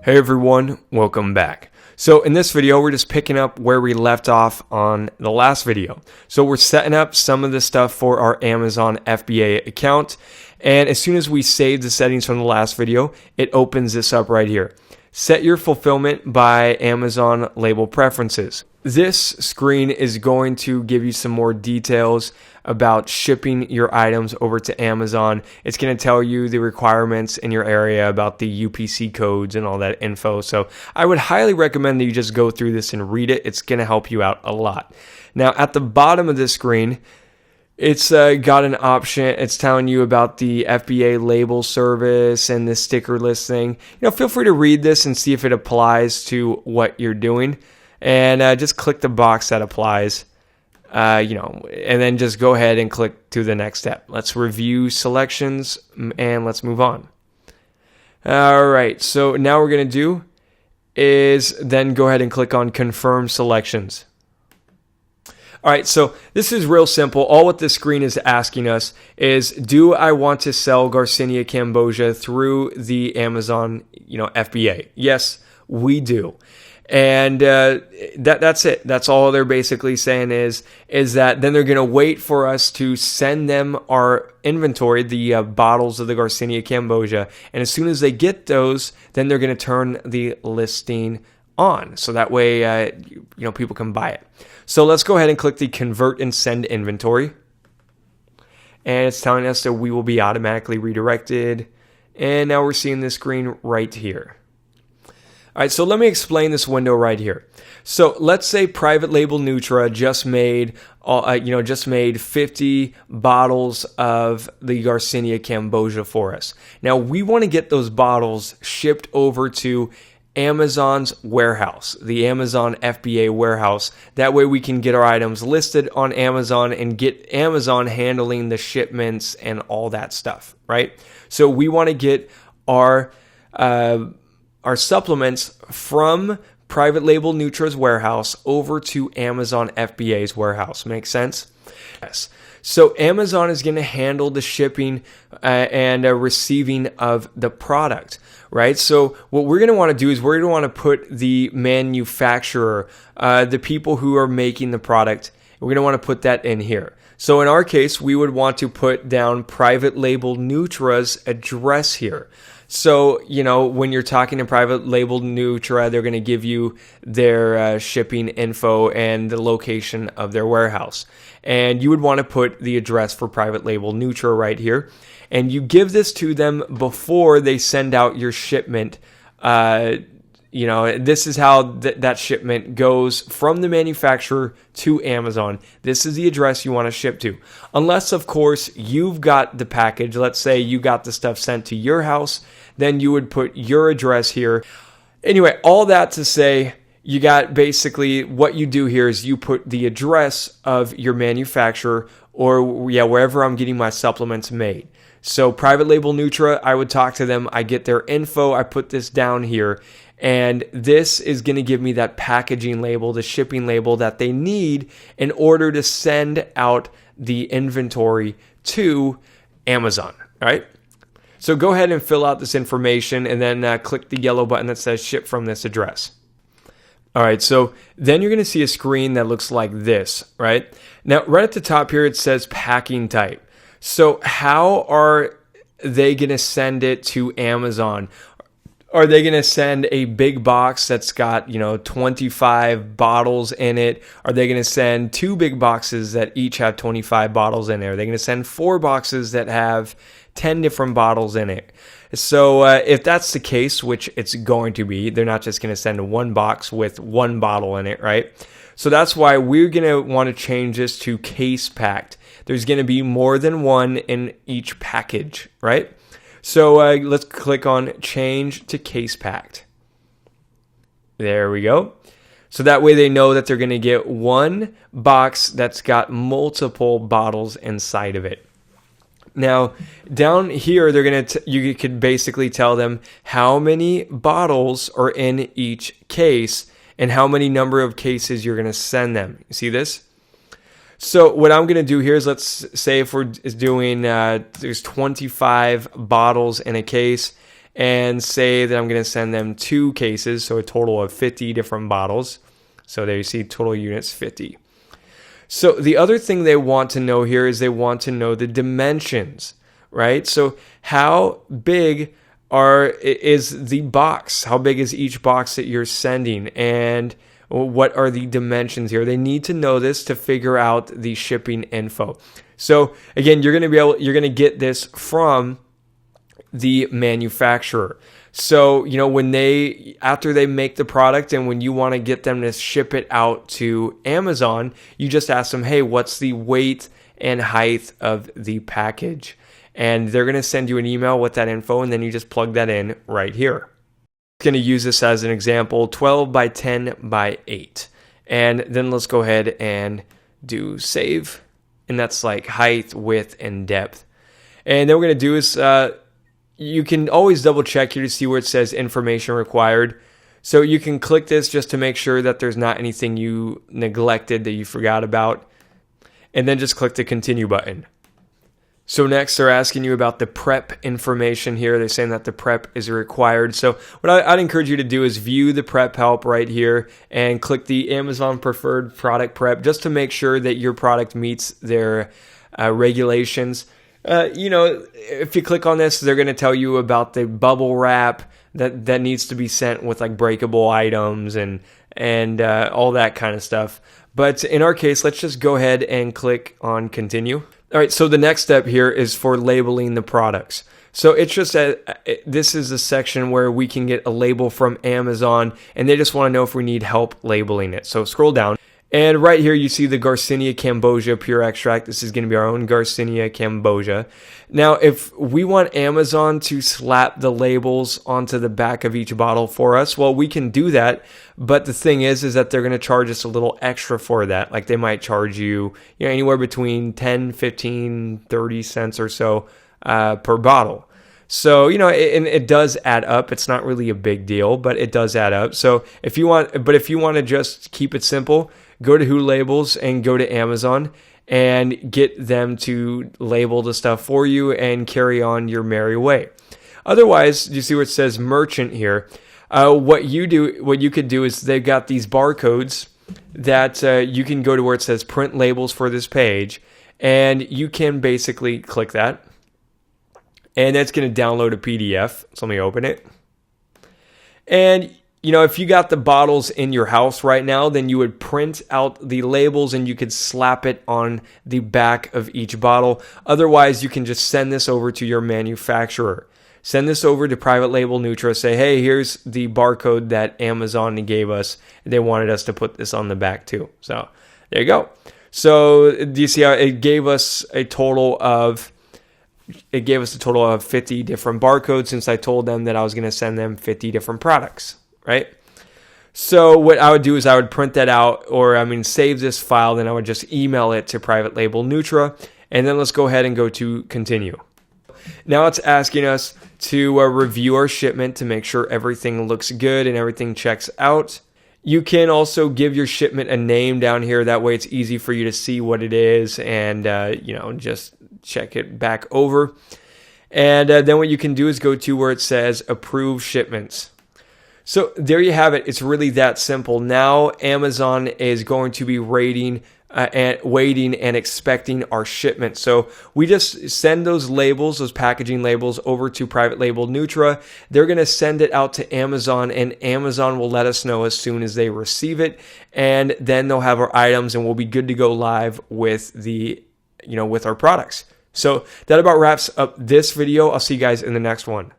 Hey everyone, welcome back. So in this video, we're just picking up where we left off on the last video. So we're setting up some of the stuff for our Amazon FBA account. And as soon as we save the settings from the last video, it opens this up right here. Set your fulfillment by Amazon label preferences. This screen is going to give you some more details about shipping your items over to Amazon. It's going to tell you the requirements in your area about the UPC codes and all that info. So I would highly recommend that you just go through this and read it. It's going to help you out a lot. Now at the bottom of this screen, it's got an option. It's telling you about the FBA label service and the sticker list thing. Feel free to read this and see if it applies to what you're doing. And just click the box that applies, and then just go ahead and click to the next step. Let's review selections and let's move on. All right, so now what we're going to do is then go ahead and click on confirm selections. All right, so this is real simple. All what this screen is asking us is, do I want to sell Garcinia Cambogia through the Amazon, FBA? Yes, we do. And that's it. That's all they're basically saying is that then they're going to wait for us to send them our inventory, the bottles of the Garcinia Cambogia. And as soon as they get those, then they're going to turn the listing on. So that way, people can buy it. So let's go ahead and click the convert and send inventory. And it's telling us that we will be automatically redirected. And now we're seeing this screen right here. All right, so let me explain this window right here. So let's say Private Label Nutra just made 50 bottles of the Garcinia Cambogia for us. Now we want to get those bottles shipped over to Amazon's warehouse, the Amazon FBA warehouse. That way we can get our items listed on Amazon and get Amazon handling the shipments and all that stuff, right? So we want to get our supplements from Private Label Nutra's warehouse over to Amazon FBA's warehouse. Make sense? Yes. So Amazon is going to handle the shipping and receiving of the product, right? So what we're going to want to do is we're going to want to put the manufacturer, the people who are making the product, we're going to want to put that in here. So in our case, we would want to put down Private Label Nutra's address here. So, when you're talking to Private Label Nutra, they're going to give you their shipping info and the location of their warehouse. And you would want to put the address for Private Label Nutra right here. And you give this to them before they send out your shipment. This is how that shipment goes from the manufacturer to Amazon. This is the address you want to ship to. Unless, of course, you've got the package. Let's say you got the stuff sent to your house. Then you would put your address here. Anyway, all that to say, you got basically what you do here is you put the address of your manufacturer or wherever I'm getting my supplements made. So Private Label Nutra, I would talk to them. I get their info. I put this down here. And this is going to give me that packaging label, the shipping label that they need in order to send out the inventory to Amazon, all right? So go ahead and fill out this information and then click the yellow button that says ship from this address. All right, so then you're going to see a screen that looks like this, right? Now, right at the top here, it says packing type. So how are they going to send it to Amazon? Are they going to send a big box that's got, 25 bottles in it? Are they going to send 2 big boxes that each have 25 bottles in there? Are they going to send 4 boxes that have 10 different bottles in it? So if that's the case, which it's going to be, they're not just going to send 1 box with 1 bottle in it, right? So that's why we're going to want to change this to case packed. There's going to be more than 1 in each package, right? So let's click on change to case packed. There we go. So that way they know that they're going to get 1 box that's got multiple bottles inside of it. Now, down here, you could basically tell them how many bottles are in each case and how many number of cases you're going to send them. You see this? So what I'm going to do here is, let's say if we're doing, there's 25 bottles in a case, and say that I'm going to send them 2 cases, so a total of 50 different bottles. So there you see total units 50. So the other thing they want to know here is they want to know the dimensions, right? So how big is the box? How big is each box that you're sending? And what are the dimensions here? They need to know this to figure out the shipping info. So again, you're going to get this from the manufacturer. So, when after they make the product and when you want to get them to ship it out to Amazon, you just ask them, hey, what's the weight and height of the package? And they're going to send you an email with that info, and then you just plug that in right here. I'm going to use this as an example, 12 by 10 by 8. And then let's go ahead and do save. And that's like height, width, and depth. And then what we're going to do is you can always double check here to see where it says information required. So you can click this just to make sure that there's not anything you neglected that you forgot about. And then just click the continue button. So next they're asking you about the prep information here. They're saying that the prep is required. So what I'd encourage you to do is view the prep help right here and click the Amazon preferred product prep just to make sure that your product meets their regulations. If you click on this, they're going to tell you about the bubble wrap that needs to be sent with like breakable items and all that kind of stuff. But in our case, let's just go ahead and click on continue. All right, so the next step here is for labeling the products. So it's just this is a section where we can get a label from Amazon, and they just want to know if we need help labeling it. So scroll down. And right here you see the Garcinia cambogia pure extract. This is going to be our own Garcinia cambogia. Now, if we want Amazon to slap the labels onto the back of each bottle for us, well, we can do that. But the thing is that they're going to charge us a little extra for that. Like they might charge you, anywhere between 10, 15, 30 cents or so per bottle. So, it does add up. It's not really a big deal, but it does add up. So if you want to just keep it simple, go to Who Labels and go to Amazon and get them to label the stuff for you and carry on your merry way. Otherwise, you see where it says merchant here. What you could do is they've got these barcodes that you can go to where it says print labels for this page, and you can basically click that. And that's going to download a PDF. So let me open it. And, if you got the bottles in your house right now, then you would print out the labels and you could slap it on the back of each bottle. Otherwise, you can just send this over to your manufacturer. Send this over to Private Label Nutra. Say, hey, here's the barcode that Amazon gave us. They wanted us to put this on the back too. So there you go. So do you see how it gave us a total of 50 different barcodes, since I told them that I was going to send them 50 different products, right? So what I would do is I would print that out, or save this file, then I would just email it to Private Label Nutra, and then let's go ahead and go to continue. Now it's asking us to review our shipment to make sure everything looks good and everything checks out. You can also give your shipment a name down here. That way it's easy for you to see what it is and, just check it back over. And then what you can do is go to where it says approve shipments. So there you have it. It's really that simple. Now Amazon is going to be waiting and expecting our shipment. So we just send those labels, those packaging labels, over to Private Label Nutra. They're going to send it out to Amazon, and Amazon will let us know as soon as they receive it. And then they'll have our items, and we'll be good to go live with with our products. So that about wraps up this video. I'll see you guys in the next one.